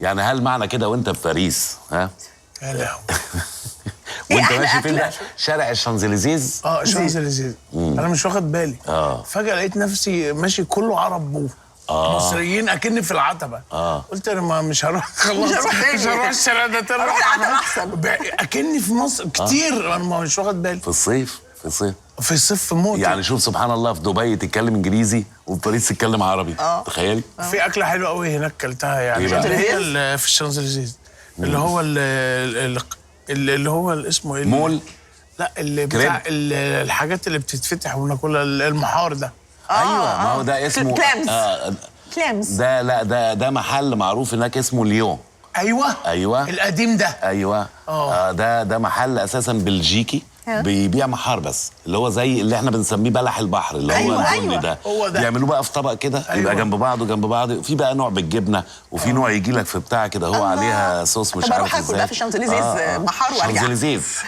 يعني هل معنى كده وانت في باريس ها يا لهوي وانت ماشي فين ده؟ شارع الشانزليزيز؟ شانزليزيه انا مش واخد بالي. فجاه لقيت نفسي ماشي كله عرب مصريين اكني في العتبه. قلت انا مش هروح خلاص، مش هروح الشارع ده تاني، اروح العتبه احسن. اكني في مصر كتير انا مش واخد بالي. في الصيف في الصيف في موت. يعني شوف سبحان الله، في دبي تتكلم انجليزي وفي باريس تتكلم عربي. تخيلي. في اكله حلوه قوي هناك كلتها يعني في الشانزليزيه اللي هو اللي هو اسمه ايه؟ مول؟ لا اللي بتاع الحاجات اللي بتتفتح وناكلها، المحار ده. ايوه ما هو ده اسمه كلامز. ده لا ده محل معروف هناك اسمه ليون. ايوه القديم ده. ايوه ده محل اساسا بلجيكي بيبيع محار، بس اللي هو زي اللي احنا بنسميه بلح البحر، اللي هو البني ده. هو ده بيعملوه بقى في طبق كده. يبقى جنب بعضه جنب بعض. في بقى نوع بالجبنه، وفي نوع يجي لك في بتاع كده هو عليها صوص مش عارف ازاي. بروح اكل بقى في الشانزليزيز محار وارجع. شانزليزيز